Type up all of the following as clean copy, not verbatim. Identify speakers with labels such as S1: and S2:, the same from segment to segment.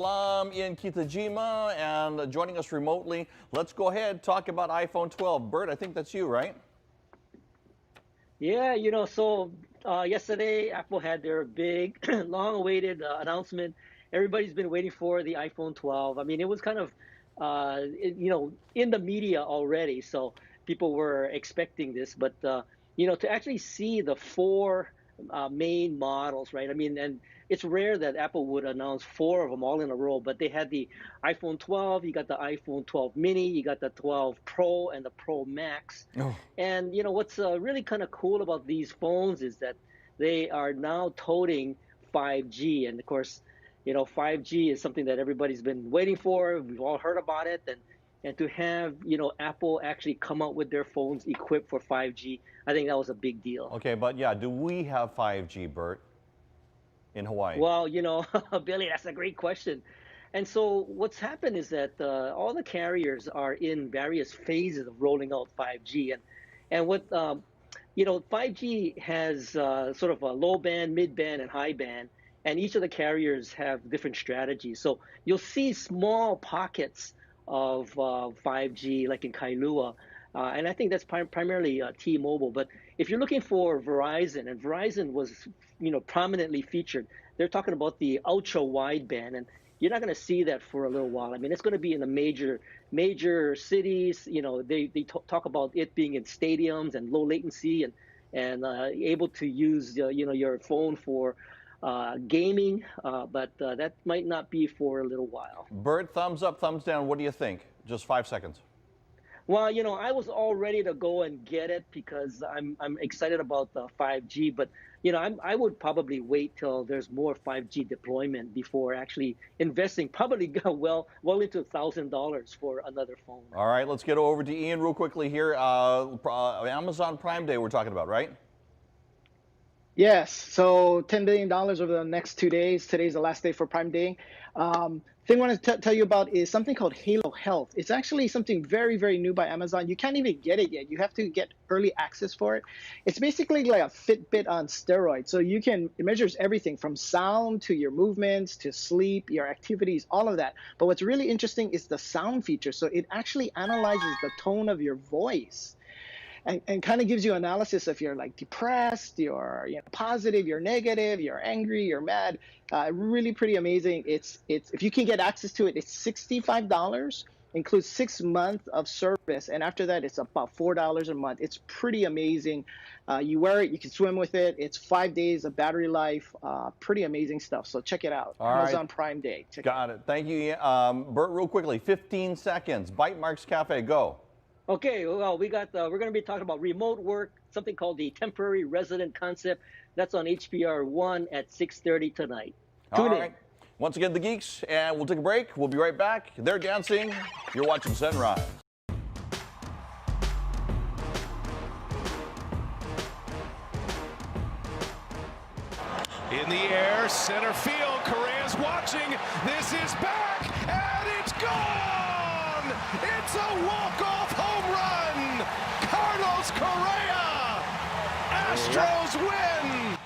S1: Salam in Kitajima, and joining us remotely, let's go ahead talk about iPhone 12. Bert, I think that's you, right?
S2: Yeah, yesterday Apple had their big, long-awaited announcement. Everybody's been waiting for the iPhone 12. I mean, it was kind of, in the media already, so people were expecting this. But to actually see the four main models, right? I mean, and it's rare that Apple would announce four of them all in a row. But they had the iPhone 12, you got the iPhone 12 mini, you got the 12 Pro and the Pro Max.
S1: Oh.
S2: And what's really kind of cool about these phones is that they are now toting 5G. And of course, 5G is something that everybody's been waiting for. We've all heard about it. And to have, Apple actually come out with their phones equipped for 5G, I think that was a big deal.
S1: Okay, but yeah, do we have 5G, Bert, in Hawaii?
S2: Well, Billy, that's a great question. And so what's happened is that all the carriers are in various phases of rolling out 5G. And what 5G has sort of a low band, mid band, and high band, and each of the carriers have different strategies. So you'll see small pockets of 5G, like in Kailua, and I think that's primarily T-Mobile. But if you're looking for Verizon, and Verizon was prominently featured, they're talking about the ultra wideband, and you're not going to see that for a little while. I mean, it's going to be in the major cities. They talk about it being in stadiums and low latency and able to use your phone for gaming, but that might not be for a little while.
S1: Bert, thumbs up, thumbs down. What do you think? Just 5 seconds.
S2: Well, I was all ready to go and get it because I'm excited about the 5G, but I would probably wait till there's more 5G deployment before actually investing probably well into $1,000 for another phone.
S1: All right, let's get over to Ian real quickly here. Amazon Prime Day we're talking about, right?
S3: Yes, so $10 billion over the next 2 days. Today's the last day for Prime Day. Thing I want to tell you about is something called Halo Health. It's actually something very, very new by Amazon. You can't even get it yet. You have to get early access for it. It's basically like a Fitbit on steroids. So it measures everything from sound to your movements to sleep, your activities, all of that. But what's really interesting is the sound feature. So it actually analyzes the tone of your voice. And kind of gives you analysis if you're like depressed, you're positive, you're negative, you're angry, you're mad. Really pretty amazing. It's if you can get access to it, it's $65, includes 6 months of service, and after that, it's about $4 a month. It's pretty amazing. You wear it, you can swim with it. It's 5 days of battery life. Pretty amazing stuff. So check it out.
S1: All
S3: Amazon
S1: right.
S3: Prime Day.
S1: Got it. Thank you, Bert. Real quickly, 15 seconds. Bite Marks Cafe, go.
S2: Okay, well, we're going to be talking about remote work, something called the temporary resident concept. That's on HBR1 at 6:30 tonight. Tune in.
S1: Once again, the Geeks, and we'll take a break. We'll be right back. They're dancing. You're watching Sunrise.
S4: In the air, center field. Correa's watching. This is back, and it's gone! It's a walk-off home run! Carlos Correa! Astros win!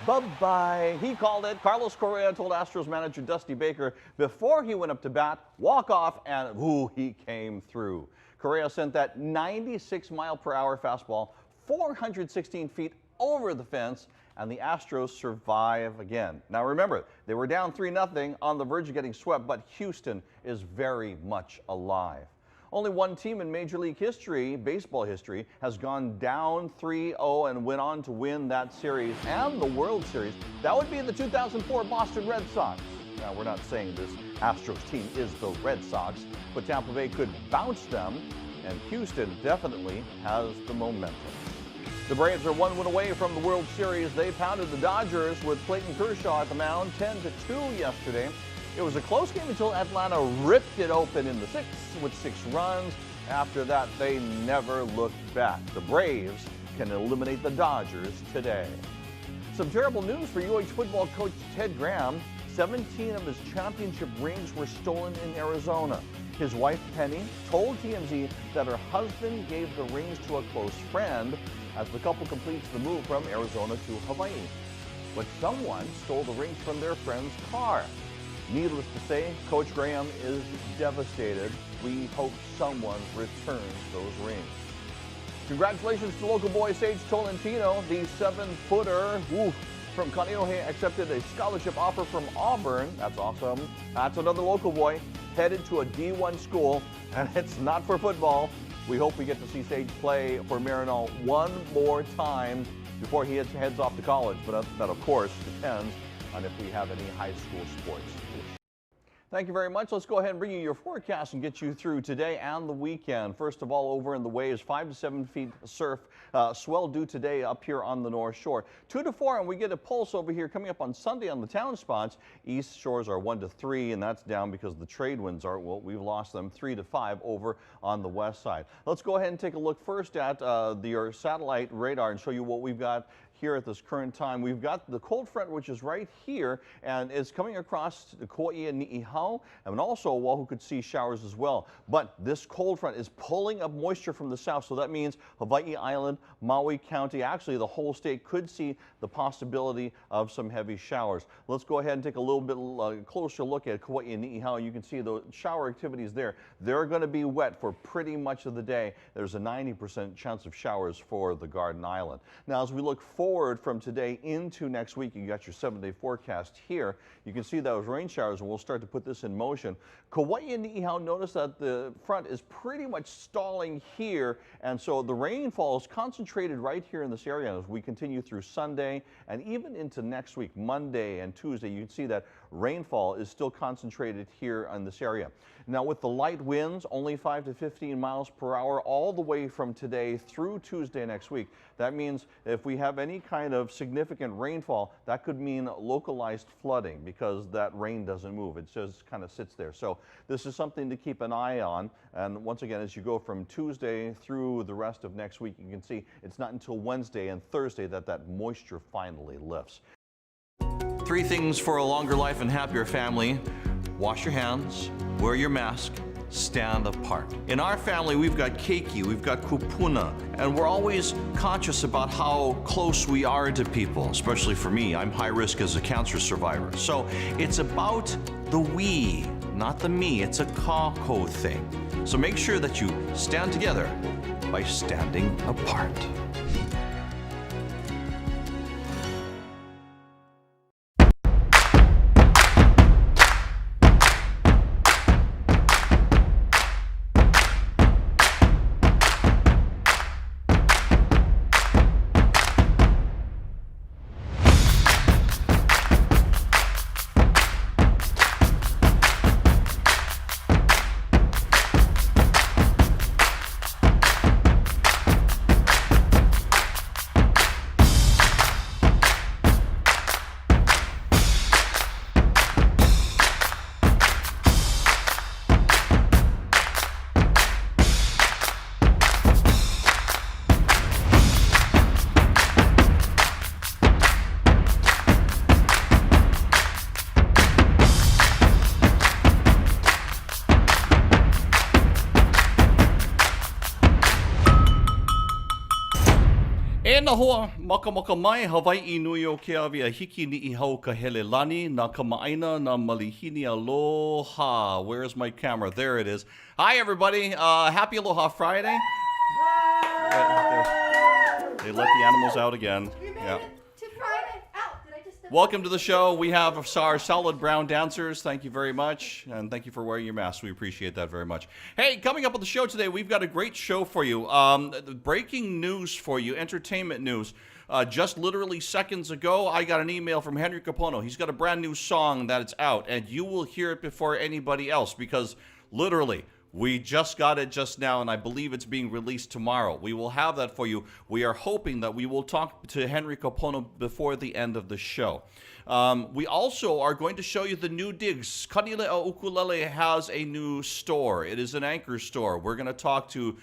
S1: Bye-bye. He called it. Carlos Correa told Astros manager Dusty Baker before he went up to bat, walk off, and ooh, he came through. Correa sent that 96-mile-per-hour fastball 416 feet over the fence, and the Astros survive again. Now remember, they were down 3-0 on the verge of getting swept, but Houston is very much alive. Only one team in Major League history, baseball history, has gone down 3-0 and went on to win that series and the World Series. That would be the 2004 Boston Red Sox. Now, we're not saying this Astros team is the Red Sox, but Tampa Bay could bounce them, and Houston definitely has the momentum. The Braves are 1 win away from the World Series. They pounded the Dodgers with Clayton Kershaw at the mound 10-2 yesterday. It was a close game until Atlanta ripped it open in the 6th with 6 runs. After that, they never looked back. The Braves can eliminate the Dodgers today. Some terrible news for UH football coach Ted Graham. 17 of his championship rings were stolen in Arizona. His wife, Penny, told TMZ that her husband gave the rings to a close friend as the couple completes the move from Arizona to Hawaii. But someone stole the rings from their friend's car. Needless to say, Coach Graham is devastated. We hope someone returns those rings. Congratulations to local boy Sage Tolentino, the 7-footer from Kaneohe accepted a scholarship offer from Auburn. That's awesome. That's another local boy headed to a D1 school, and it's not for football. We hope we get to see Sage play for Marinol one more time before he heads off to college, but that of course depends on if we have any high school sports. Thank you very much. Let's go ahead and bring you your forecast and get you through today and the weekend. First of all, over in the waves, 5 to 7 feet surf swell due today up here on the North Shore. 2 to 4, and we get a pulse over here coming up on Sunday on the town spots. East shores are 1 to 3, and that's down because the trade winds are, well, we've lost them, 3 to 5 over on the west side. Let's go ahead and take a look first at your satellite radar and show you what we've got here at this current time. We've got the cold front, which is right here and is coming across the Kauai and Ni'ihau, and also Oahu could see showers as well. But this cold front is pulling up moisture from the south, so that means Hawaii Island, Maui County, actually the whole state could see the possibility of some heavy showers. Let's go ahead and take a little bit closer look at Kauai and Ni'ihau. You can see the shower activities there. They're going to be wet for pretty much of the day. There's a 90% chance of showers for the Garden Island. Now, as we look forward from today into next week, you got your 7-day forecast here. You can see those rain showers, and we'll start to put this in motion. Kauai and Ni'ihau, notice that the front is pretty much stalling here, and so the rainfall is concentrated right here in this area. As we continue through Sunday and even into next week, Monday and Tuesday, you can see that rainfall is still concentrated here in this area. Now, with the light winds, only 5 to 15 miles per hour all the way from today through Tuesday next week. That means if we have any kind of significant rainfall, that could mean localized flooding because that rain doesn't move. It just kind of sits there. So this is something to keep an eye on. And once again, as you go from Tuesday through the rest of next week, you can see it's not until Wednesday and Thursday that that moisture finally lifts. 3 things for a longer life and happier family. Wash your hands, wear your mask, stand apart. In our family, we've got keiki, we've got kupuna, and we're always conscious about how close we are to people, especially for me. I'm high risk as a cancer survivor. So it's about the we, not the me. It's a kako thing. So make sure that you stand together by standing apart. E na hoa, maka mai, Hawaii nui o ke awia hiki ni I hau ka hele lani, na ka maaina na malihini aloha. Where's my camera? There it is. Hi everybody, happy Aloha Friday. They let the animals out again. Yeah. Welcome to the show. We have our solid brown dancers. Thank you very much. And thank you for wearing your mask. We appreciate that very much. Hey, coming up on the show today, we've got a great show for you. Breaking news for you, entertainment news. Just literally seconds ago, I got an email from Henry Kapono. He's got a brand new song that it's out, and you will hear it before anybody else because literally, we just got it just now, and I believe it's being released tomorrow. We will have that for you. We are hoping that we will talk to Henry Kapono before the end of the show. We also are going to show you the new digs. Kanilea Ukulele has a new store. It is an anchor store. We're going to talk to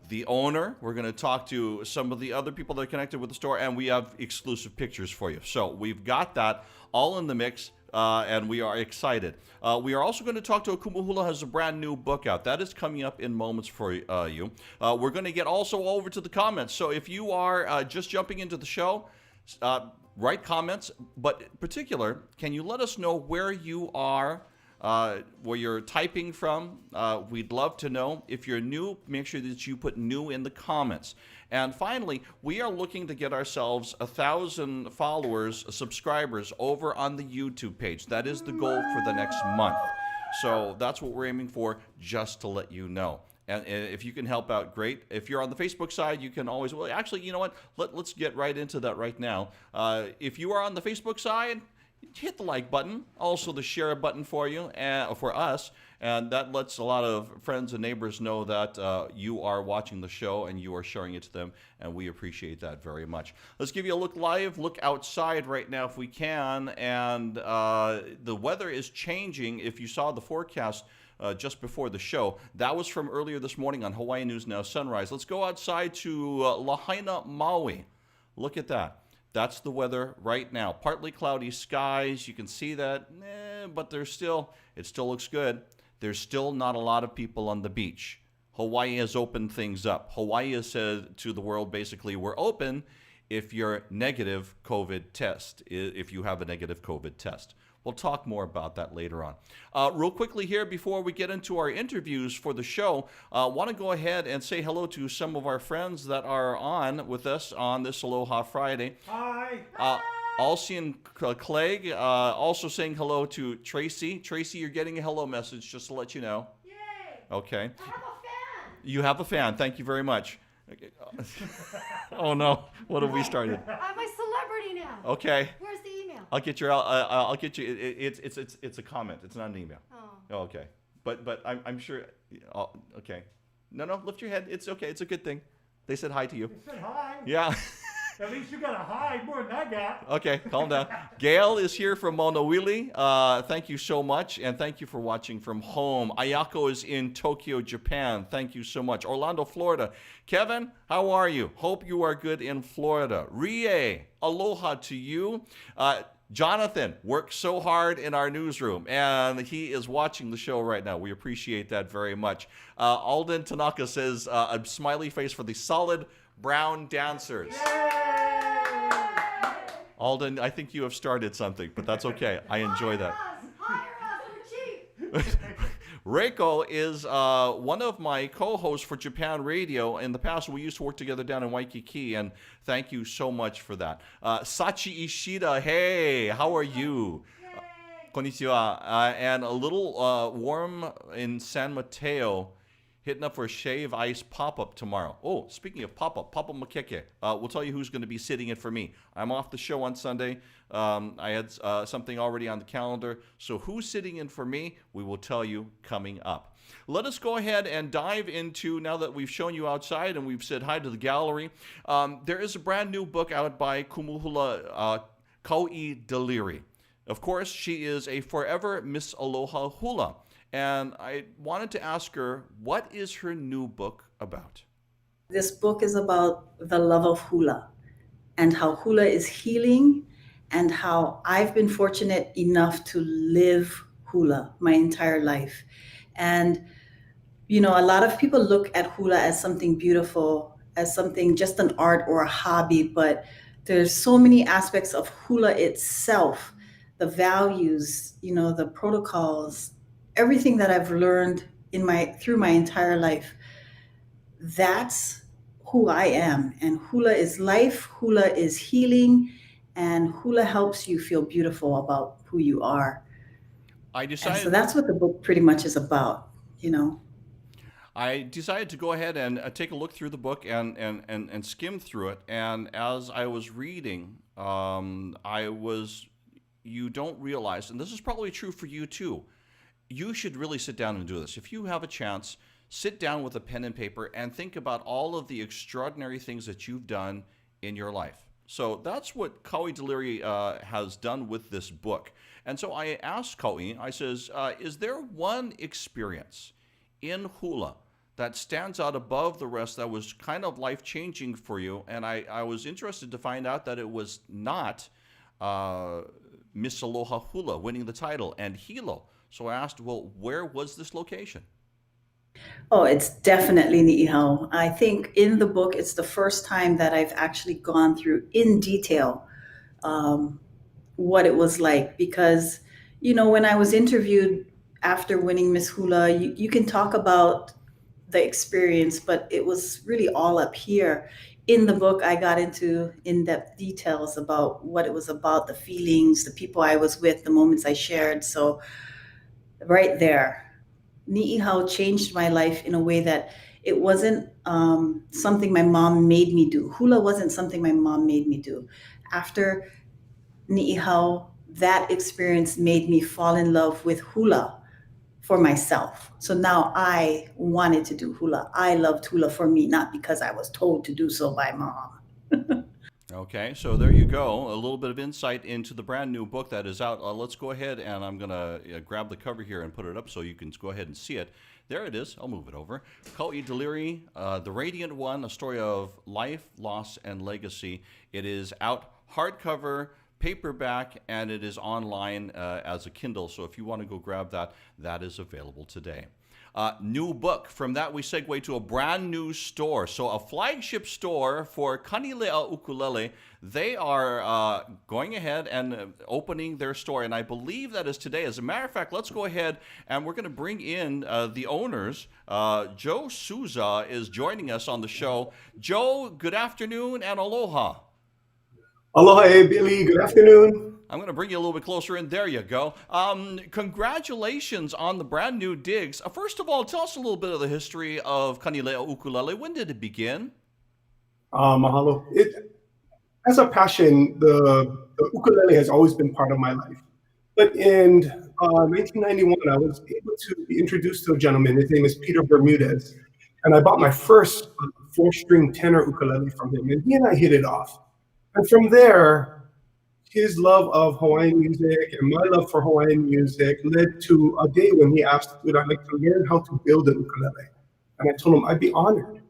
S1: the owner. We're going to talk to some of the other people that are connected with the store, and we have exclusive pictures for you. So we've got that all in the mix. And we are excited. We are also going to talk to Akumuhula, has a brand new book out. That is coming up in moments for you. We're going to get also over to the comments. So if you are just jumping into the show, write comments, but in particular, can you let us know where you are, where you're typing from? We'd love to know. If you're new, make sure that you put new in the comments. And finally, we are looking to get ourselves 1,000 followers, subscribers over on the YouTube page. That is the goal for the next month. So that's what we're aiming for, just to let you know. And if you can help out, great. If you're on the Facebook side, you can always, well, actually, you know what? Let's get right into that right now. If you are on the Facebook side, hit the like button, also the share button for you, for us, and that lets a lot of friends and neighbors know that you are watching the show and you are sharing it to them, and we appreciate that very much. Let's give you a look outside right now if we can, and the weather is changing. If you saw the forecast just before the show, that was from earlier this morning on Hawaii News Now Sunrise. Let's go outside to Lahaina, Maui. Look at that. That's the weather right now. Partly cloudy skies. You can see that, but it still looks good. There's still not a lot of people on the beach. Hawaii has opened things up. Hawaii has said to the world, basically, we're open if you're negative COVID test, if you have a negative COVID test. We'll talk more about that later on. Real quickly here, before we get into our interviews for the show, want to go ahead and say hello to some of our friends that are on with us on this Aloha Friday.
S5: Hi.
S1: Alcian Clegg, also saying hello to Tracy. Tracy, you're getting a hello message, just to let you know.
S5: Yay.
S1: Okay.
S5: I have a fan.
S1: You have a fan. Thank you very much. Oh no! What have we started?
S5: I'm a celebrity now.
S1: Okay.
S5: Where's the email?
S1: I'll get you. It's a comment. It's not an email.
S5: Oh.
S1: Okay. But I'm sure. Okay. No. Lift your head. It's okay. It's a good thing. They said hi to you.
S5: They said hi.
S1: Yeah.
S5: At least you got a hi more than I got.
S1: Okay, calm down. Gail is here from Monowili. Thank you so much, and thank you for watching from home. Ayako is in Tokyo, Japan. Thank you so much. Orlando, Florida. Kevin, how are you? Hope you are good in Florida. Rie, aloha to you. Jonathan works so hard in our newsroom, and he is watching the show right now. We appreciate that very much. Alden Tanaka says, a smiley face for the solid brown dancers. Alden, I think you have started something, but that's okay. I enjoy that.
S5: Hire us, we're cheap.
S1: Reiko is one of my co-hosts for Japan Radio. In the past, we used to work together down in Waikiki, and thank you so much for that. Sachi Ishida, hey, how are you? Konnichiwa. And a little warm in San Mateo. Hitting up for a Shave Ice pop-up tomorrow. Oh, speaking of pop-up, Papa Makeke. We'll tell you who's going to be sitting in for me. I'm off the show on Sunday. I had something already on the calendar. So who's sitting in for me, we will tell you coming up. Let us go ahead and dive into, now that we've shown you outside and we've said hi to the gallery, there is a brand new book out by Kumuhula Kau'i Deliri. Of course, she is a forever Miss Aloha Hula. And I wanted to ask her, what is her new book about?
S6: This book is about the love of hula and how hula is healing and how I've been fortunate enough to live hula my entire life. And, you know, a lot of people look at hula as something beautiful, as something just an art or a hobby, but there's so many aspects of hula itself, the values, you know, the protocols, everything that I've learned through my entire life. That's who I am. And hula is life, hula is healing, and hula helps you feel beautiful about who you are. So that's what the book pretty much is about, you know.
S1: I decided to go ahead and take a look through the book and skim through it. And as I was reading, you don't realize, and this is probably true for you too, you should really sit down and do this. If you have a chance, sit down with a pen and paper and think about all of the extraordinary things that you've done in your life. So that's what Kau'i Deliri has done with this book. And so I asked Kau'i, I says, is there one experience in hula that stands out above the rest that was kind of life-changing for you? And I was interested to find out that it was not Miss Aloha Hula winning the title and Hilo. So I asked, well, where was this location?
S6: Oh, it's definitely Ni'ihau. I think in the book, it's the first time that I've actually gone through in detail what it was like. Because, when I was interviewed after winning Miss Hula, you can talk about the experience, but it was really all up here. In the book, I got into in-depth details about what it was about, the feelings, the people I was with, the moments I shared. So right there, Ni'ihau changed my life in a way that it wasn't something my mom made me do. Hula wasn't something my mom made me do. After Ni'ihau, that experience made me fall in love with hula for myself. So now I wanted to do hula. I loved hula for me, not because I was told to do so by mom.
S1: Okay, so there you go. A little bit of insight into the brand new book that is out. Let's go ahead and I'm going to grab the cover here and put it up so you can go ahead and see it. There it is. I'll move it over. Kau'i Deliri, The Radiant One, a story of life, loss, and legacy. It is out hardcover, paperback, and it is online as a Kindle. So if you want to go grab that, that is available today. New book. From that, we segue to a brand new store. So a flagship store for Kanilea Ukulele. They are going ahead and opening their store, and I believe that is today. As a matter of fact, let's go ahead and we're going to bring in the owners. Joe Souza is joining us on the show. Joe, good afternoon and aloha.
S7: Aloha, Billy. Good afternoon.
S1: I'm going to bring you a little bit closer in. There you go. Congratulations on the brand new digs. First of all, tell us a little bit of the history of Kanilea Ukulele. When did it begin?
S7: Mahalo. As a passion, the ukulele has always been part of my life. But in 1991, I was able to be introduced to a gentleman. His name is Peter Bermudez. And I bought my first 4-string tenor ukulele from him. And he and I hit it off. And from there, his love of Hawaiian music and my love for Hawaiian music led to a day when he asked, would I like to learn how to build an ukulele? And I told him I'd be honored.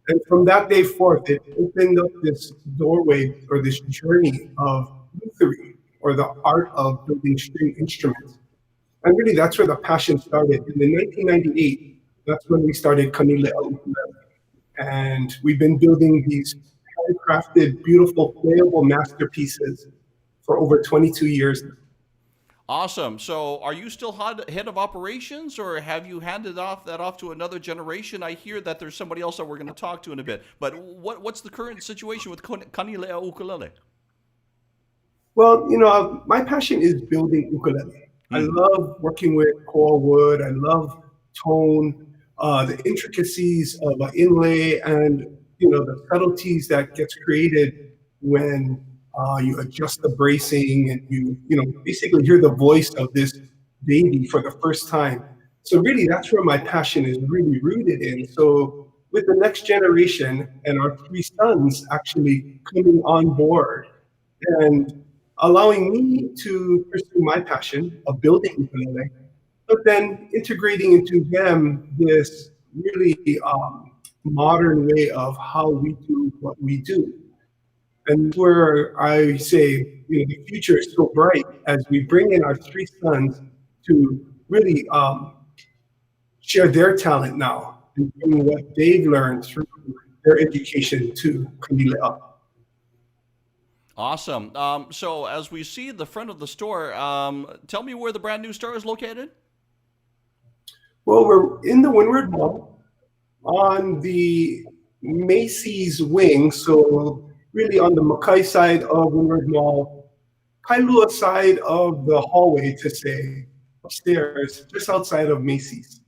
S7: And from that day forth, it opened up this doorway or this journey of lutherie, or the art of building string instruments. And really, that's where the passion started. And in 1998, that's when we started Kanilea Ukulele. And we've been building these handcrafted, beautiful, playable masterpieces for over 22 years now.
S1: Awesome. So are you still head of operations, or have you handed off to another generation? I hear that there's somebody else that we're going to talk to in a bit. But what's the current situation with Kanilea Ukulele?
S7: Well, my passion is building ukulele. I love working with coral wood. I love tone, the intricacies of inlay, and the subtleties that gets created when you adjust the bracing and you basically hear the voice of this baby for the first time. So really, that's where my passion is really rooted in. So with the next generation and our 3 sons actually coming on board and allowing me to pursue my passion of building ukulele, but then integrating into them this really modern way of how we do what we do. And where I say, the future is so bright as we bring in our 3 sons to really share their talent now and bring what they've learned through their education to Kanilea.
S1: Awesome. So as we see the front of the store, tell me where the brand new store is located.
S7: Well, we're in the Windward Mall on the Macy's wing. So really on the Makai side of Windward Mall, Kailua side of the hallway, to say, upstairs, just outside of Macy's.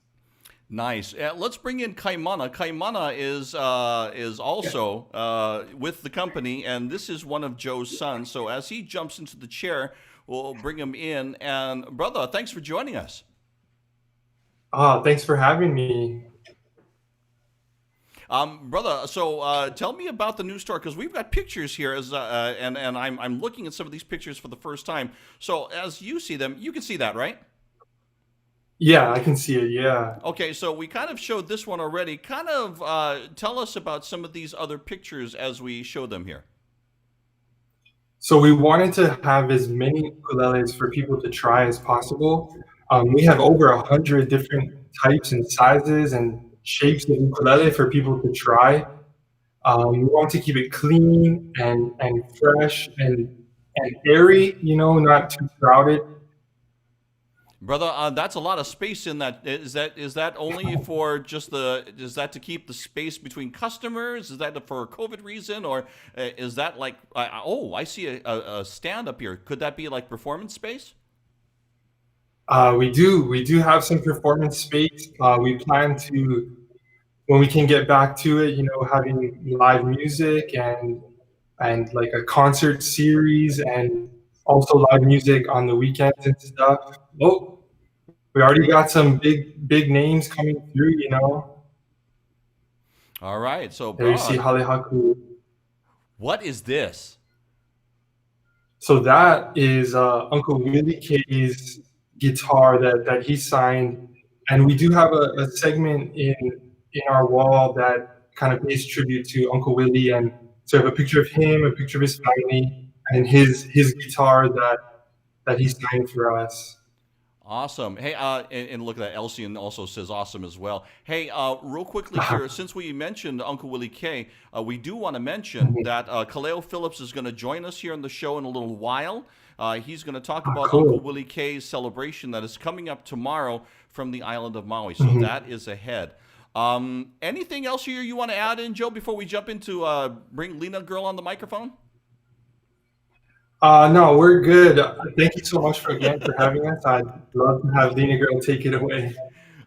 S1: Nice. Let's bring in Kaimana. Kaimana is also with the company, and this is one of Joe's sons. So as he jumps into the chair, we'll bring him in. And brother, thanks for joining us.
S8: Thanks for having me.
S1: Brother, so tell me about the new store, because we've got pictures here, and I'm looking at some of these pictures for the first time. So as you see them, you can see that, right?
S8: Yeah, I can see it, yeah.
S1: Okay, so we kind of showed this one already. Kind of tell us about some of these other pictures as we show them here.
S8: So we wanted to have as many ukuleles for people to try as possible. We have over 100 different types and sizes and shapes of ukulele for people to try. We want to keep it clean and fresh and and airy, not too crowded.
S1: Brother, that's a lot of space in that. Is that only for just is that to keep the space between customers? Is that for a COVID reason, or is that like? I see a stand up here. Could that be like performance space?
S8: We do have some performance space. We plan to, when we can get back to it, having live music and like a concert series, and also live music on the weekends and stuff. Oh, we already got some big names coming through.
S1: All right, so
S8: There you see Halehaku.
S1: what is this?
S8: So that is Uncle Willie K's guitar that he signed, and we do have a segment in our wall that kind of pays tribute to Uncle Willie, and so we have a picture of him, a picture of his family, and his guitar that he signed for us.
S1: Awesome. Hey, and look at that. Elsie also says awesome as well. Hey, real quickly here, since we mentioned Uncle Willie K, we do want to mention that Kaleo Phillips is going to join us here on the show in a little while. He's going to talk about
S8: cool.
S1: Uncle Willie K's celebration that is coming up tomorrow from the island of Maui. So that is ahead. Anything else here you want to add in, Joe, before we jump into bring Lena Girl on the microphone?
S8: No, we're good. Thank you so much for having us. I'd love to have Lena Girl take it away.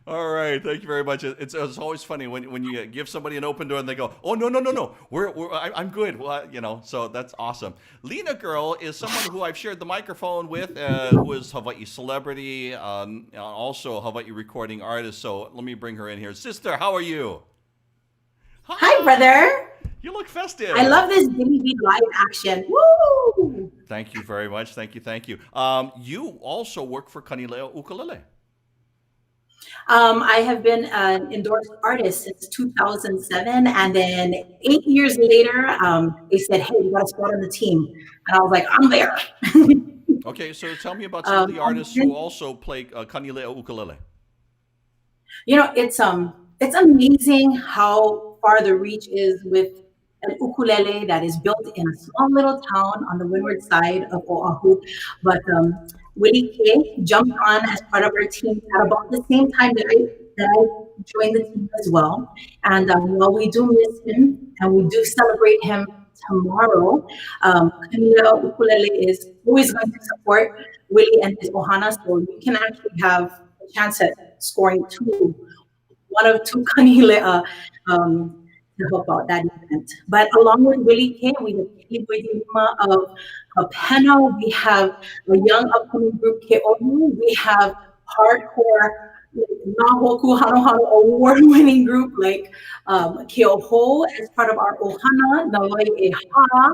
S1: All right, thank you very much. It's always funny when you give somebody an open door and they go, "Oh no, I'm good." Well, so that's awesome. Lena Girl is someone who I've shared the microphone with, who is Hawaii celebrity, also Hawaii recording artist. So let me bring her in here. Sister, how are you?
S9: Hi, brother.
S1: You look festive.
S9: I love this DVD live action. Woo!
S1: Thank you very much. Thank you. You also work for Kanilea Ukulele.
S9: I have been an endorsed artist since 2007, and then 8 years later, they said, "Hey, you got a spot on the team," and I was like, "I'm there."
S1: Okay, so tell me about some of the artists who also play Kanilea Ukulele.
S9: It's amazing how far the reach is with an ukulele that is built in a small little town on the windward side of Oahu. But Willie K jumped on as part of our team at about the same time that I joined the team as well. And while we do miss him and we do celebrate him tomorrow, Kanilea Ukulele is always going to support Willie and his ohana, so you can actually have a chance at scoring one of two Kanilea to help out that event. But along with Willie K, we have Kiliboy Lima of Pena. We have a young upcoming group, Ke'onu. We have hardcore Nahoku Hanohano award-winning group like Keoho as part of our Ohana, Naloi Eha.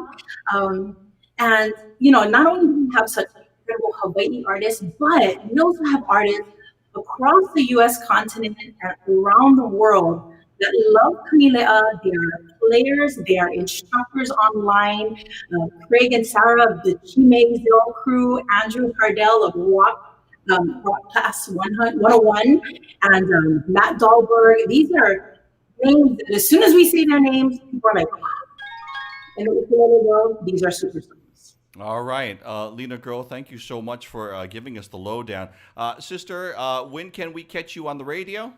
S9: And not only do we have such incredible Hawaii artists, but we also have artists across the U.S. continent and around the world that love Kanilea. They are players, they are instructors online. Craig and Sarah of the Chimezil crew, Andrew Hardell of Rock Class 101, and Matt Dahlberg. These are names that as soon as we say their names, people are like, wow. In the ukulele world, these are superstars.
S1: All right, Lena Girl, thank you so much for giving us the lowdown. Sister, when can we catch you on the radio?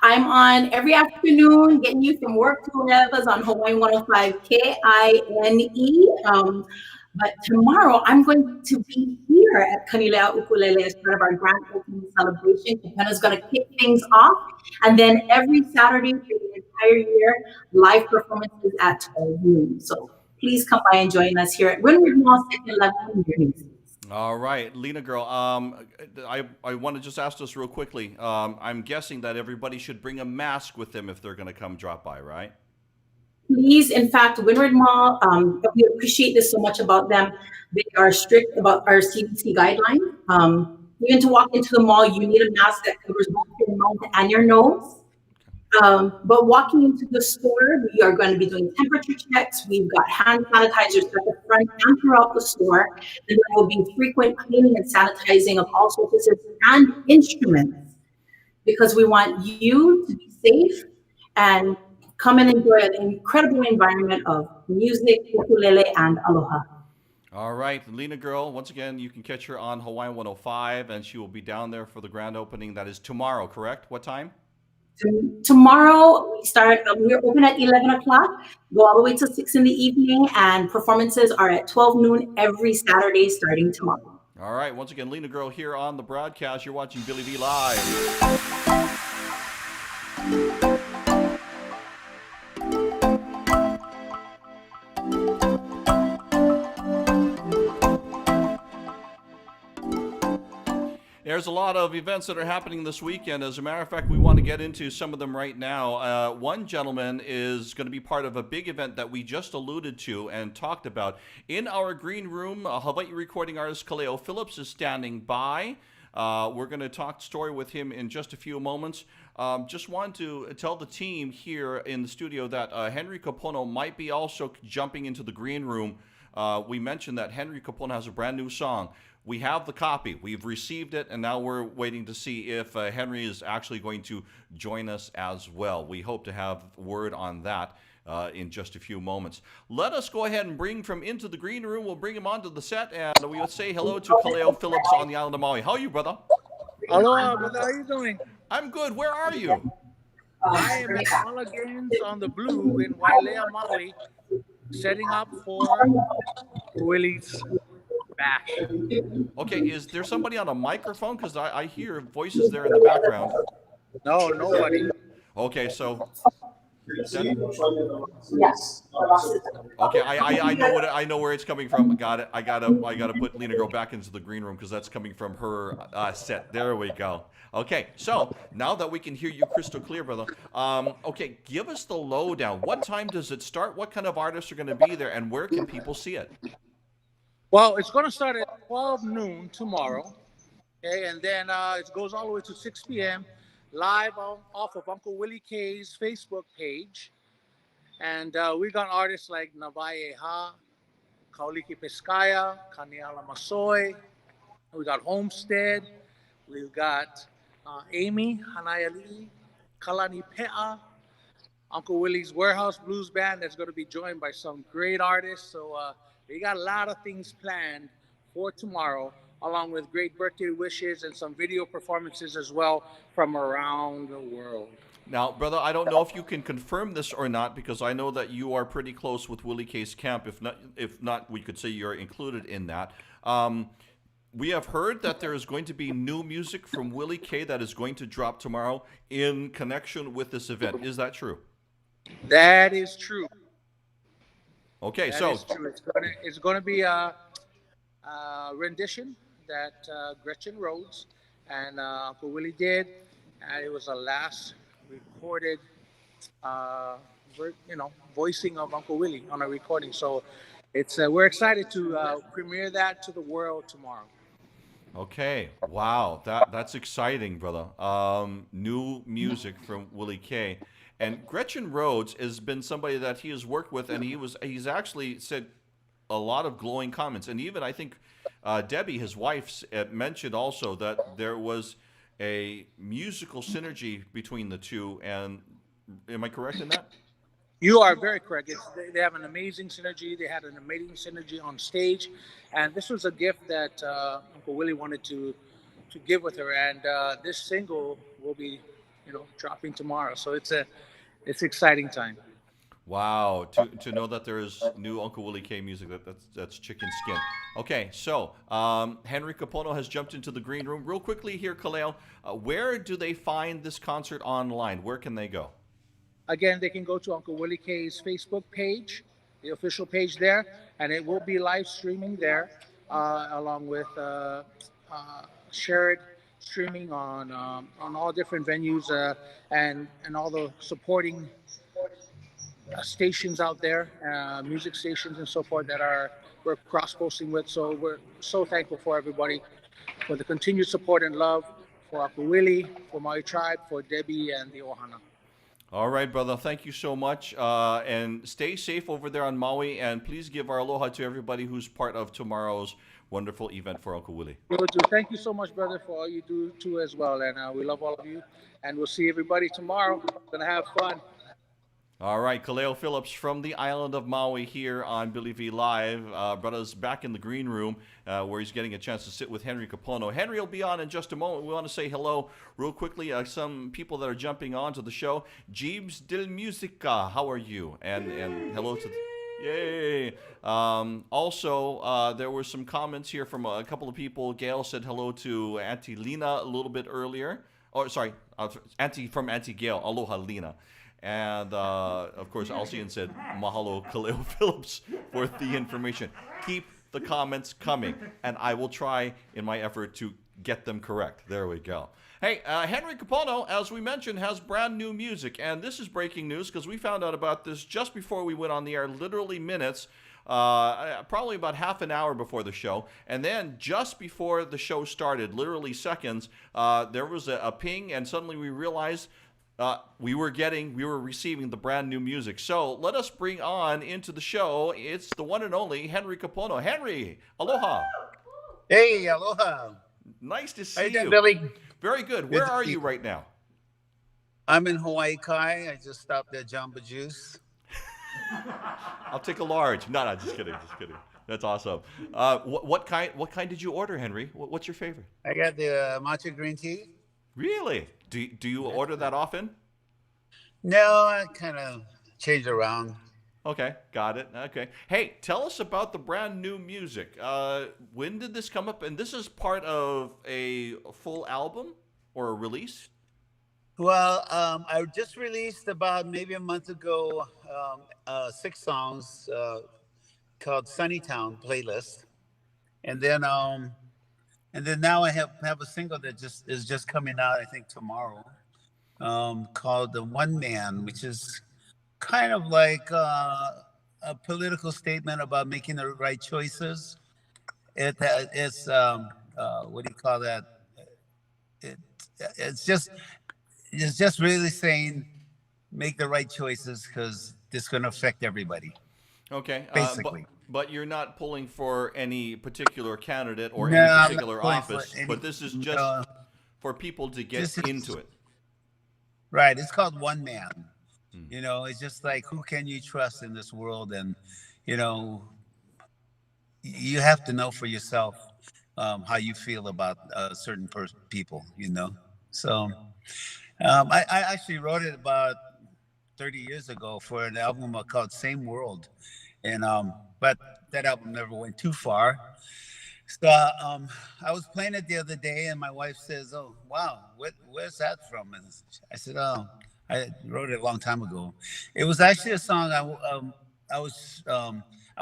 S9: I'm on every afternoon, getting you from work to whatever's on Hawaii 105 KINE. But tomorrow, I'm going to be here at Kanilea Ukulele as part of our grand opening celebration. Kapena's going to kick things off. And then every Saturday for the entire year, live performances at 12 noon. So please come by and join us here at Windward Mall, 211
S1: All right, Lena Girl, I want to just ask this real quickly. I'm guessing that everybody should bring a mask with them if they're going to come drop by, right?
S9: Please, in fact, Windward Mall, we appreciate this so much about them. They are strict about our CDC guidelines. Even to walk into the mall, you need a mask that covers both your mouth and your nose. But walking into the store, we are going to be doing temperature checks. We've got hand sanitizers at the front and throughout the store. And there will be frequent cleaning and sanitizing of all surfaces and instruments, because we want you to be safe and come and enjoy an incredible environment of music, ukulele, and aloha.
S1: All right, Lena Girl, once again, you can catch her on Hawaiian 105, and she will be down there for the grand opening. That is tomorrow, correct? What time?
S9: Tomorrow we start. We're open at 11 o'clock. Go all the way to 6 in the evening, and performances are at 12 noon every Saturday starting tomorrow.
S1: All right, once again, Lena Girl here on the broadcast. You're watching Billy V Live. There's a lot of events that are happening this weekend. As a matter of fact, we want to get into some of them right now. One gentleman is going to be part of a big event that we just alluded to and talked about. In our green room, Hawaii recording artist Kaleo Phillips is standing by. We're going to talk story with him in just a few moments. Just want to tell the team here in the studio that Henry Kapono might be also jumping into the green room. We mentioned that Henry Kapono has a brand new song. We have the copy. We've received it, and now we're waiting to see if Henry is actually going to join us as well. We hope to have word on that in just a few moments. Let us go ahead and bring from into the green room. We'll bring him onto the set, and we will say hello to Kaleo Phillips on the island of Maui. How are you, brother?
S10: Aloha, brother. How are you doing?
S1: I'm good. Where are you?
S10: I am at All Games on the Blue in Wailea, Maui, setting up for Willie's bash.
S1: Okay, is there somebody on a microphone? Because I hear voices there in the background.
S10: No, nobody.
S1: Okay, so
S9: Yes.
S1: okay, I know where it's coming from. Got it. I gotta put Lena Girl back into the green room because that's coming from her set. There we go. Okay, so now that we can hear you crystal clear, brother. Okay, give us the lowdown. What time does it start? What kind of artists are going to be there, and where can people see it?
S10: Well, it's going to start at 12 noon tomorrow, okay, and then it goes all the way to 6 p.m. live off of Uncle Willie K's Facebook page. And we got artists like Navaie Ha, Kauliki Pescaya, Kaniala Masoy. We got Homestead. We've got Amy Hanayali, Kalani Pe'a, Uncle Willie's Warehouse Blues Band that's going to be joined by some great artists. So we got a lot of things planned for tomorrow, along with great birthday wishes and some video performances as well from around the world.
S1: Now, brother, I don't know if you can confirm this or not, because I know that you are pretty close with Willie K's camp. If not, we could say you're included in that. We have heard that there is going to be new music from Willie K that is going to drop tomorrow in connection with this event. Is that true?
S10: That is true.
S1: Okay,
S10: that
S1: so
S10: is true. It's going to be a rendition that Gretchen Rhodes and Uncle Willie did, and it was a last recorded, voicing of Uncle Willie on a recording. So it's we're excited to premiere that to the world tomorrow.
S1: okay, wow, that's exciting, brother. New music from Willie K. And Gretchen Rhodes has been somebody that he has worked with, and he's actually said a lot of glowing comments. And even I think Debbie, his wife, mentioned also that there was a musical synergy between the two. And am I correct in that?
S10: You are very correct. They have an amazing synergy. They had an amazing synergy on stage, and this was a gift that Uncle Willie wanted to give with her. And this single will be, dropping tomorrow. So it's exciting time.
S1: Wow, to know that there is new Uncle Willie K music, that's chicken skin. Okay, so Henry Kapono has jumped into the green room. Real quickly here, Kaleo, where do they find this concert online? Where can they go?
S10: Again, they can go to Uncle Willie K's Facebook page, the official page there, and it will be live streaming there, along with shared streaming on all different venues and all the supporting stations out there, music stations and so forth that we're cross-posting with. So we're so thankful for everybody, for the continued support and love for Uncle Willie, for Maui Tribe, for Debbie and the Ohana.
S1: All right, brother. Thank you so much. And stay safe over there on Maui. And please give our aloha to everybody who's part of tomorrow's wonderful event for Uncle Willie.
S10: Will do. Thank you so much, brother, for all you do too as well. And we love all of you. And we'll see everybody tomorrow. We're going to have fun.
S1: All right, Kaleo Phillips from the island of Maui here on Billy V Live. Brought us back in the green room where he's getting a chance to sit with Henry Kapono. Henry will be on in just a moment. We want to say hello real quickly. Some people that are jumping on to the show. Jeeves del Musica, how are you? And hello to yay. Also, there were some comments here from a couple of people. Gail said hello to Auntie Lena a little bit earlier. Oh, sorry, Auntie Gail. Aloha, Lena. And, of course, Alcian said, mahalo, Kaleo Phillips, for the information. Keep the comments coming, and I will try in my effort to get them correct. There we go. Hey, Henry Kapono, as we mentioned, has brand new music, and this is breaking news because we found out about this just before we went on the air, literally minutes, probably about half an hour before the show. And then just before the show started, literally seconds, there was a ping, and suddenly we realized we were receiving the brand new music. So let us bring on into the show, it's the one and only Henry Kapono. Henry, aloha.
S11: Hey, aloha.
S1: Nice to see
S11: How
S1: you.
S11: doing, Billy?
S1: Very good. Where are you right now?
S11: I'm in Hawaii Kai. I just stopped at Jamba Juice.
S1: I'll take a large. No, just kidding. That's awesome. What kind did you order, Henry? What's your favorite?
S11: I got the matcha green tea.
S1: Really? Do you order that often?
S11: No, I kind of change around.
S1: Okay, got it. Okay. Hey, tell us about the brand new music. When did this come up? And this is part of a full album or a release?
S11: Well, I just released about maybe a month ago 6 songs called Sunnytown playlist, and then now I have a single that is just coming out, I think tomorrow, called The One Man, which is kind of like a political statement about making the right choices. It's what do you call that? It's just really saying make the right choices because it's going to affect everybody.
S1: Okay.
S11: Basically.
S1: But you're not pulling for any particular candidate or
S11: No,
S1: any
S11: I'm
S1: particular
S11: not pulling
S1: office,
S11: for any-
S1: but this is just for people to get into it.
S11: Right. It's called One Man. You know, it's just like, who can you trust in this world? And, you know, you have to know for yourself how you feel about certain people, you know. So I actually wrote it about 30 years ago for an album called Same World. And but that album never went too far. So I was playing it the other day, and my wife says, "Oh, wow, where's that from?" And I said, "Oh, I wrote it a long time ago." It was actually a song I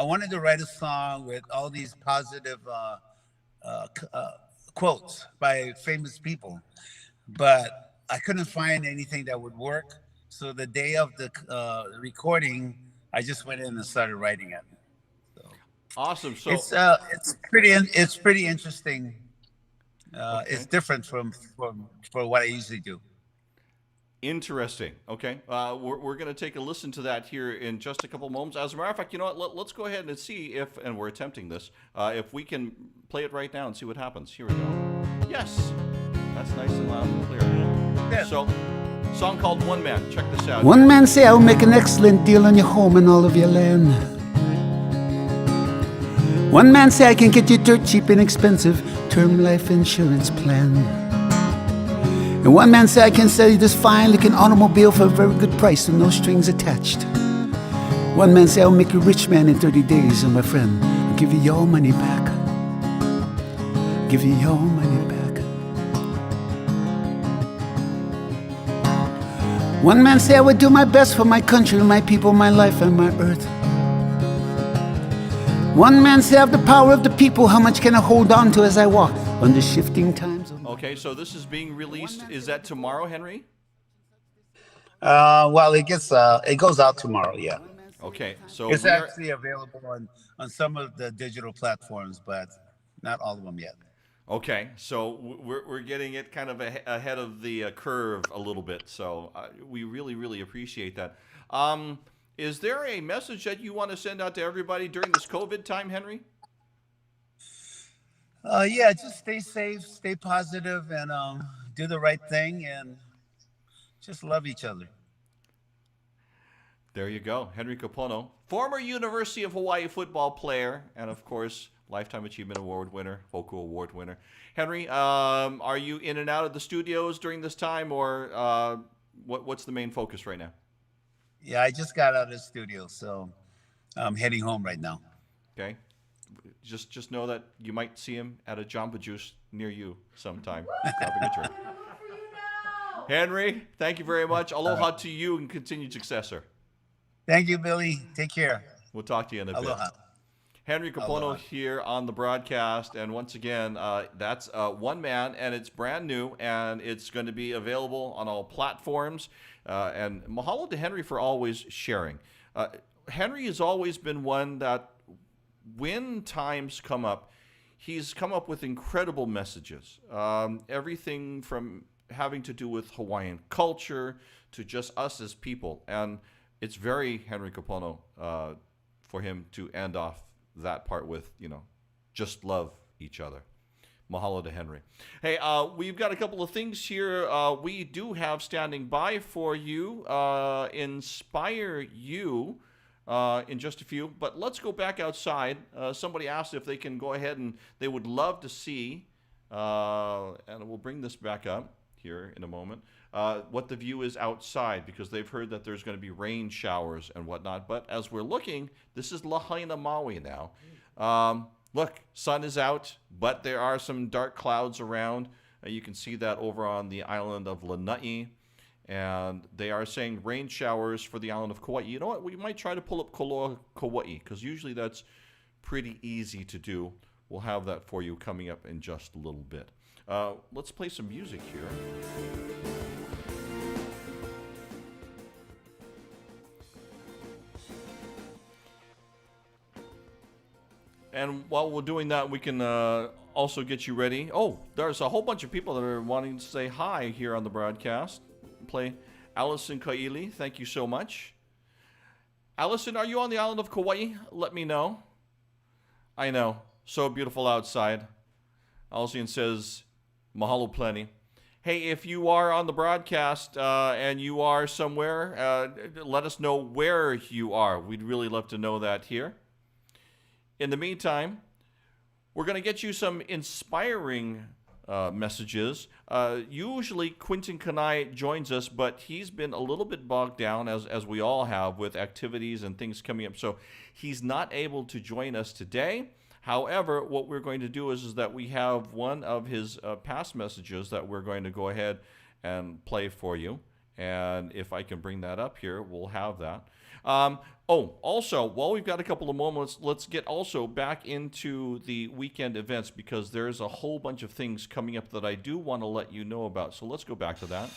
S11: wanted to write a song with all these positive quotes by famous people, but I couldn't find anything that would work. So the day of the recording, I just went in and started writing it.
S1: Awesome. So
S11: it's pretty interesting.
S1: Okay.
S11: It's different from what I usually do.
S1: Interesting. Okay. We're going to take a listen to that here in just a couple moments. As a matter of fact, you know what? Let's go ahead and see if, and we're attempting this, if we can play it right now and see what happens. Here we go. Yes. That's nice and loud and clear.
S11: Yeah.
S1: So, song called One Man. Check this out.
S12: One man say I'll make an excellent deal on your home and all of your land. One man say I can get you dirt cheap and expensive term life insurance plan. And one man say I can sell you this fine looking automobile for a very good price with no strings attached. One man say I'll make you a rich man in 30 days, and my friend, I'll give you your money back. Give you your money back. One man say I would do my best for my country, my people, my life, and my earth. One man say I have the power of the people, how much can I hold on to as I walk under shifting times?
S1: Okay, so this is being released. Is that tomorrow, Henry?
S11: Well, it goes out tomorrow, yeah.
S1: Okay, so
S11: it's actually available on some of the digital platforms, but not all of them yet.
S1: Okay, so we're getting it kind of ahead of the curve a little bit, so we really appreciate that. Is there a message that you want to send out to everybody during this COVID time, Henry?
S11: Yeah, just stay safe, stay positive, and do the right thing, and just love each other.
S1: There you go. Henry Kapono, former University of Hawaii football player, and of course, Lifetime Achievement Award winner, Hoku Award winner. Henry, are you in and out of the studios during this time, or what's the main focus right now?
S11: Yeah, I just got out of the studio, so I'm heading home right now.
S1: Okay. Just know that you might see him at a Jamba Juice near you sometime. Grabbing a drink. Henry, thank you very much. Aloha to you and continued success, sir.
S11: Thank you, Billy. Take care.
S1: We'll talk to you in a
S11: Aloha.
S1: bit. Henry Kapono
S11: Aloha.
S1: here on the broadcast. And once again, that's one man, and it's brand new, and it's going to be available on all platforms. And mahalo to Henry for always sharing. Henry has always been one that when times come up, he's come up with incredible messages. Everything from having to do with Hawaiian culture to just us as people. And it's very Henry Kapono for him to end off that part with, just love each other. Mahalo to Henry. Hey, we've got a couple of things here we do have standing by for you. Inspire you in just a few. But let's go back outside. Somebody asked if they can go ahead and they would love to see, and we'll bring this back up here in a moment, what the view is outside, because they've heard that there's going to be rain showers and whatnot. But as we're looking, this is Lahaina, Maui now. Look, sun is out, but there are some dark clouds around. You can see that over on the island of Lanai. And they are saying rain showers for the island of Kauai. You know what? We might try to pull up Koloa, Kauai, because usually that's pretty easy to do. We'll have that for you coming up in just a little bit. Let's play some music here. And while we're doing that, we can also get you ready. Oh, there's a whole bunch of people that are wanting to say hi here on the broadcast. Play Allison Kaili. Thank you so much. Allison, are you on the island of Kauai? Let me know. I know. So beautiful outside. Allison says, mahalo plenty. Hey, if you are on the broadcast and you are somewhere, let us know where you are. We'd really love to know that here. In the meantime, we're going to get you some inspiring messages. Usually Quentin Kanai joins us, but he's been a little bit bogged down, as we all have, with activities and things coming up. So he's not able to join us today. However, what we're going to do is that we have one of his past messages that we're going to go ahead and play for you. And if I can bring that up here, we'll have that. Also, while we've got a couple of moments, let's get also back into the weekend events, because there's a whole bunch of things coming up that I do want to let you know about. So let's go back to that.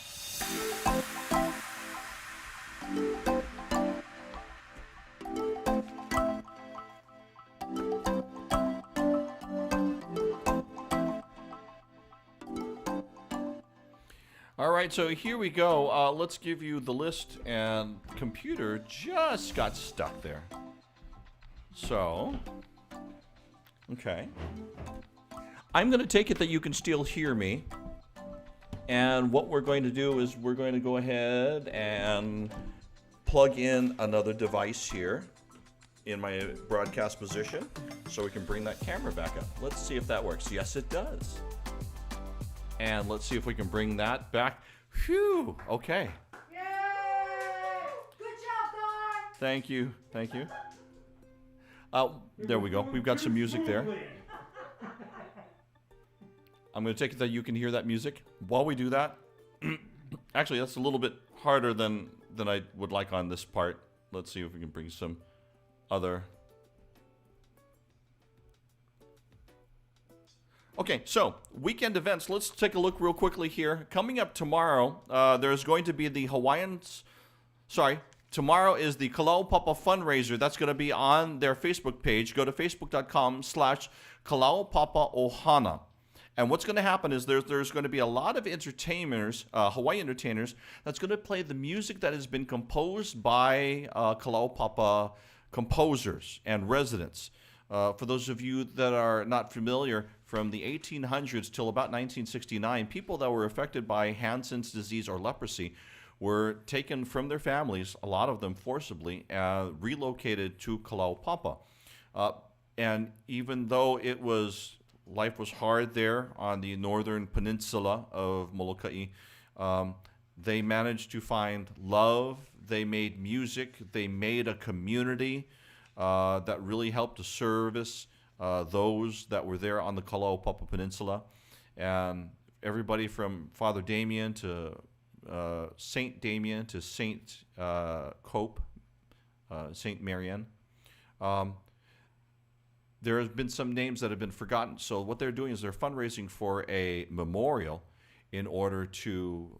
S1: All right, so here we go. Let's give you the list, and computer just got stuck there. So, okay. I'm going to take it that you can still hear me. And what we're going to do is we're going to go ahead and plug in another device here in my broadcast position so we can bring that camera back up. Let's see if that works. Yes, it does. And let's see if we can bring that back. Phew, okay.
S5: Yay! Good job, Dar!
S1: Thank you, thank you. There we go. We've got some music there. I'm going to take it that you can hear that music. While we do that, actually, that's a little bit harder than I would like on this part. Let's see if we can bring some other... Okay, so weekend events. Let's take a look real quickly here. Coming up tomorrow, there's going to be the tomorrow is the Kalaupapa fundraiser. That's going to be on their Facebook page. Go to facebook.com/Kalaupapa And what's going to happen is there's going to be a lot of entertainers, Hawaii entertainers, that's going to play the music that has been composed by Kalaupapa composers and residents. For those of you that are not familiar, from the 1800s till about 1969, people that were affected by Hansen's disease or leprosy were taken from their families, a lot of them forcibly, and relocated to Kalaupapa. And even though life was hard there on the northern peninsula of Molokai, they managed to find love. They made music. They made a community that really helped to service those that were there on the Kalaupapa Peninsula. And everybody from Father Damien to Saint Damien to Saint Cope, Saint Marianne. There have been some names that have been forgotten. So what they're doing is they're fundraising for a memorial in order to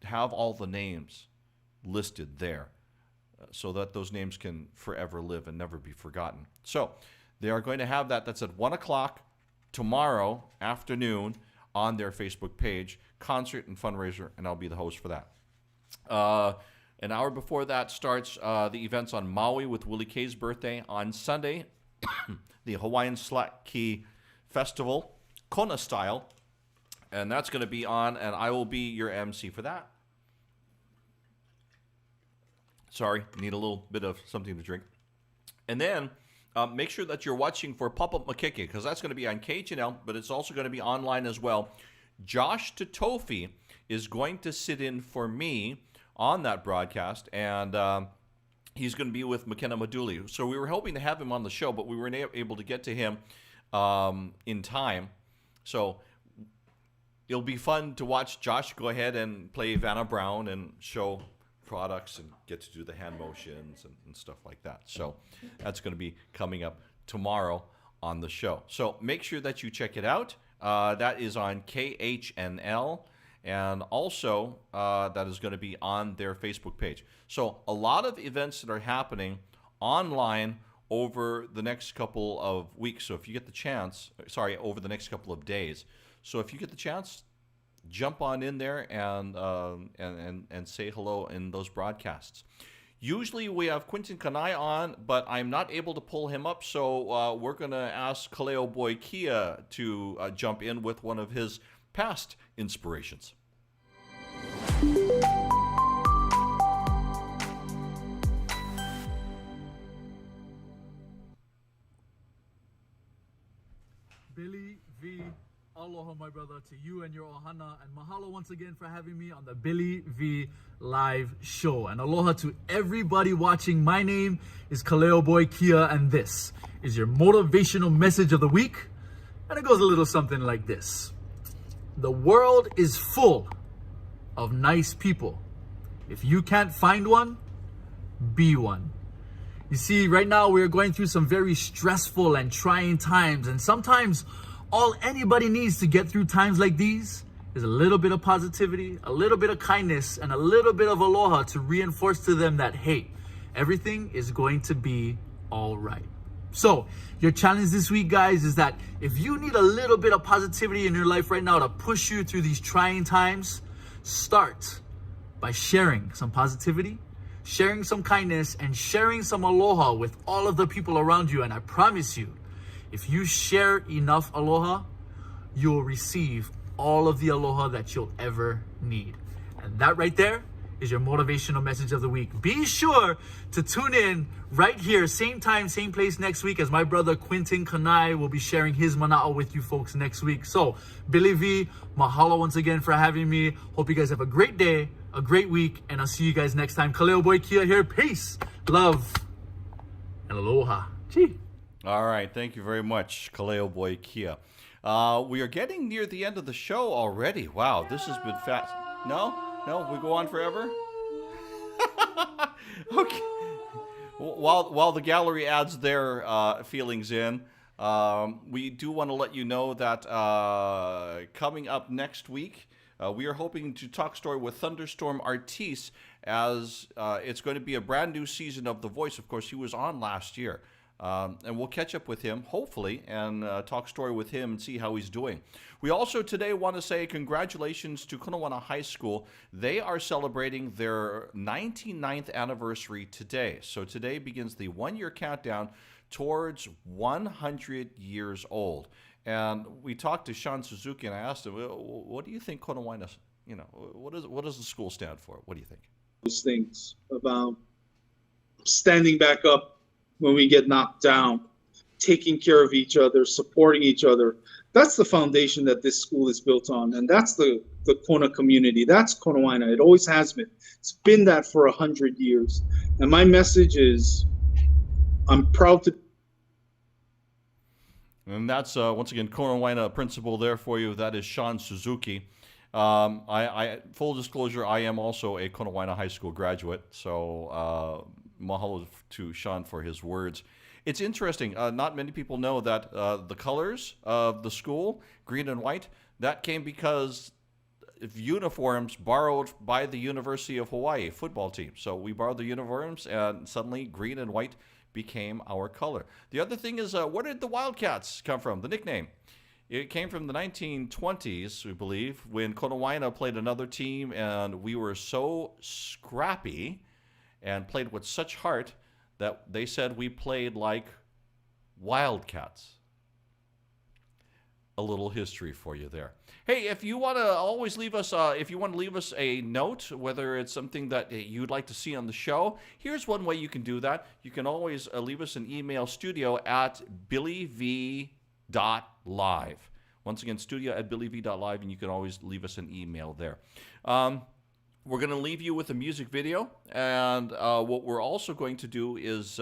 S1: have all the names listed there so that those names can forever live and never be forgotten. So they are going to have that. That's at 1 o'clock tomorrow afternoon on their Facebook page, concert and fundraiser, and I'll be the host for that. An hour before that starts the events on Maui with Willie K's birthday. On Sunday, the Hawaiian Slack Key Festival, Kona style, and that's going to be on, and I will be your MC for that. Sorry, need a little bit of something to drink. And then make sure that you're watching for Pop-Up Makeke, because that's going to be on KHNL, but it's also going to be online as well. Josh Totofi is going to sit in for me on that broadcast, and he's going to be with McKenna Maduli. So we were hoping to have him on the show, but we weren't able to get to him in time. So it'll be fun to watch Josh go ahead and play Vanna Brown and show products and get to do the hand motions and stuff like that. So that's going to be coming up tomorrow on the show. So make sure that you check it out. That is on KHNL. And also, that is going to be on their Facebook page. So a lot of events that are happening online over the next couple of weeks. So if you get the chance, over the next couple of days. So if you get the chance, jump on in there and say hello in those broadcasts. Usually we have Quentin Kanai on, but I'm not able to pull him up. So we're going to ask Kaleo Boy Kia to jump in with one of his past inspirations.
S13: Billy V. Aloha, my brother, to you and your ohana, and mahalo once again for having me on the Billy V Live Show. And aloha to everybody watching. My name is Kaleo Boy Kia, and this is your motivational message of the week. And it goes a little something like this. The world is full of nice people. If you can't find one, be one. You see, right now we are going through some very stressful and trying times, and sometimes all anybody needs to get through times like these is a little bit of positivity, a little bit of kindness, and a little bit of aloha to reinforce to them that, hey, everything is going to be all right. So your challenge this week, guys, is that if you need a little bit of positivity in your life right now to push you through these trying times, start by sharing some positivity, sharing some kindness, and sharing some aloha with all of the people around you. And I promise you, if you share enough aloha, you'll receive all of the aloha that you'll ever need. And that right there is your motivational message of the week. Be sure to tune in right here, same time, same place next week, as my brother Quentin Kanai will be sharing his mana'o with you folks next week. So, Billy V, mahalo once again for having me. Hope you guys have a great day, a great week, and I'll see you guys next time. Kaleo Boy Kia here. Peace, love, and aloha. Gee.
S1: All right. Thank you very much, Kaleo Boy Kia. We are getting near the end of the show already. Wow, this has been fast. No, we go on forever. Okay. While the gallery adds their feelings in, we do want to let you know that coming up next week, we are hoping to talk story with Thunderstorm Artis, as it's going to be a brand new season of The Voice. Of course, he was on last year. And we'll catch up with him, hopefully, and talk story with him and see how he's doing. We also today want to say congratulations to Kunawana High School. They are celebrating their 99th anniversary today. So today begins the one-year countdown towards 100 years old. And we talked to Sean Suzuki, and I asked him, what do you think Kunawana what does the school stand for? What do you think?
S14: Those things about standing back up when we get knocked down, taking care of each other, supporting each other. That's the foundation that this school is built on, and that's the Kona community. That's Kona Waina. It always has been. It's been that for 100 years. And my message is, I'm proud to.
S1: And that's once again Kona Waina principal there for you. That is Sean Suzuki. Full disclosure, I am also a Kona Waina High School graduate. So mahalo to Sean for his words. It's interesting. Not many people know that the colors of the school, green and white, that came because of uniforms borrowed by the University of Hawaii football team. So we borrowed the uniforms, and suddenly green and white became our color. The other thing is, where did the Wildcats come from? The nickname. It came from the 1920s, we believe, when Kona Waina played another team, and we were so scrappy and played with such heart that they said we played like Wildcats. A little history for you there. Hey, if you want to always leave us, if you want to leave us a note, whether it's something that you'd like to see on the show, here's one way you can do that. You can always leave us an email, studio@billyv.live. Once again, studio@billyv.live, and you can always leave us an email there. We're going to leave you with a music video, and what we're also going to do is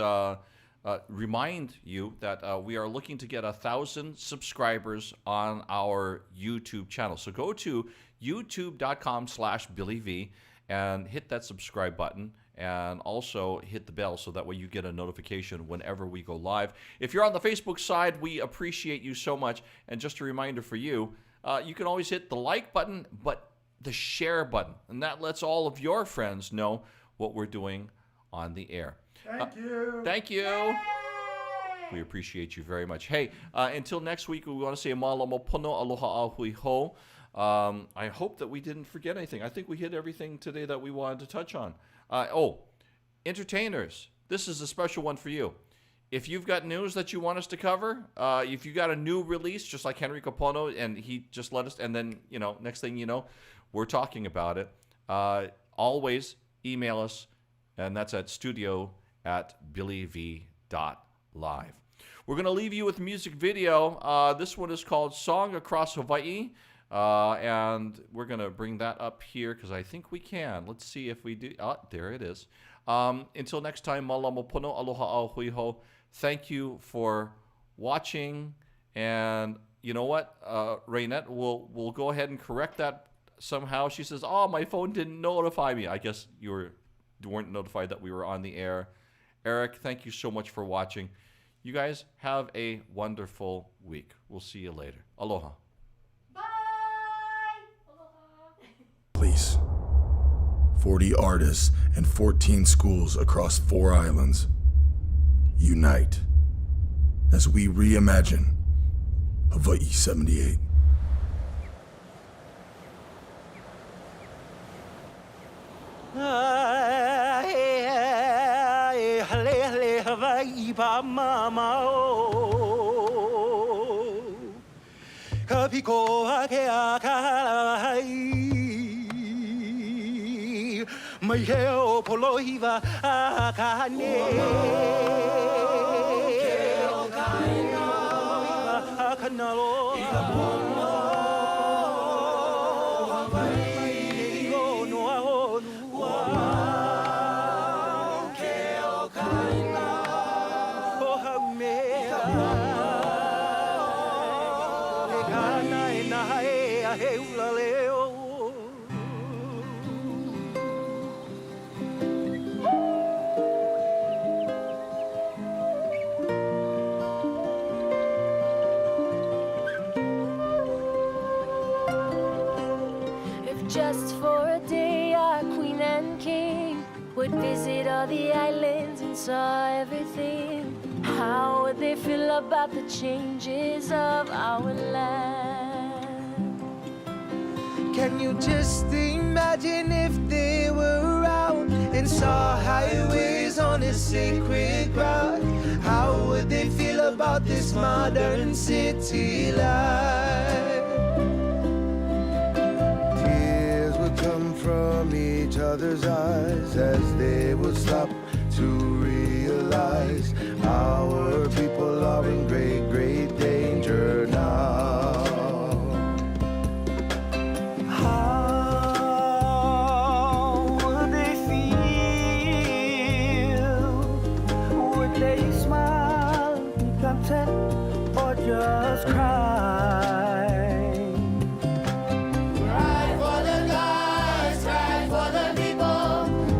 S1: remind you that we are looking to get 1,000 subscribers on our YouTube channel. So go to youtube.com/BillyV and hit that subscribe button, and also hit the bell so that way you get a notification whenever we go live. If you're on the Facebook side, we appreciate you so much. And just a reminder for you, you can always hit the like button, but the share button, and that lets all of your friends know what we're doing on the air.
S15: Thank you.
S1: Thank you. Yay! We appreciate you very much. Hey, until next week, we want to say malama pono aloha ahui ho. I hope that we didn't forget anything. I think we hit everything today that we wanted to touch on. Entertainers, this is a special one for you. If you've got news that you want us to cover, if you got a new release, just like Henry Kapono, and he just let us, and then, next thing you know, we're talking about it, always email us, and that's at studio@billyv.live. We're going to leave you with a music video. This one is called Song Across Hawaii, and we're going to bring that up here because I think we can. Let's see if we do. There it is. Until next time, malama pono aloha ahui ho. Thank you for watching, and you know what, Raynette, we'll go ahead and correct that somehow. She says, "Oh, my phone didn't notify me." I guess you weren't notified that we were on the air. Eric, thank you so much for watching. You guys have a wonderful week. We'll see you later. Aloha.
S5: Bye. Aloha.
S16: Please. 40 artists and 14 schools across 4 islands. Unite as we reimagine Hawaii 78.
S17: Hawaii pa mama o kapiko ake akai mai he o polohiva akane ke o kaina akanalo
S18: Just for a day, our queen and king would visit all the islands and saw everything. How would they feel about the changes of our land?
S17: Can you just imagine if they were around and saw highways on a sacred ground? How would they feel about this modern city life? from each other's eyes as they would stop to realize our people are in great, great danger now. How would they feel? Would they smile, be content, or just cry?
S5: Cry for the guys, cry for the people,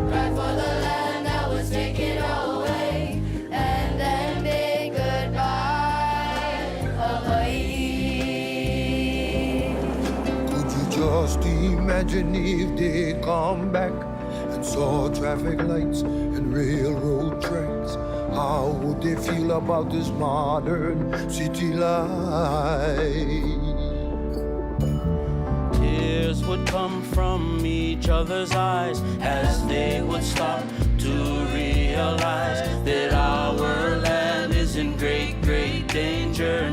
S5: cry for the land that was taken away, and then bid goodbye, Hawaii.
S17: Could you just imagine if they come back and saw traffic lights and railroad tracks? How would they feel about this modern city life?
S15: Tears would come from each other's eyes as they would stop to realize that our land is in great, great danger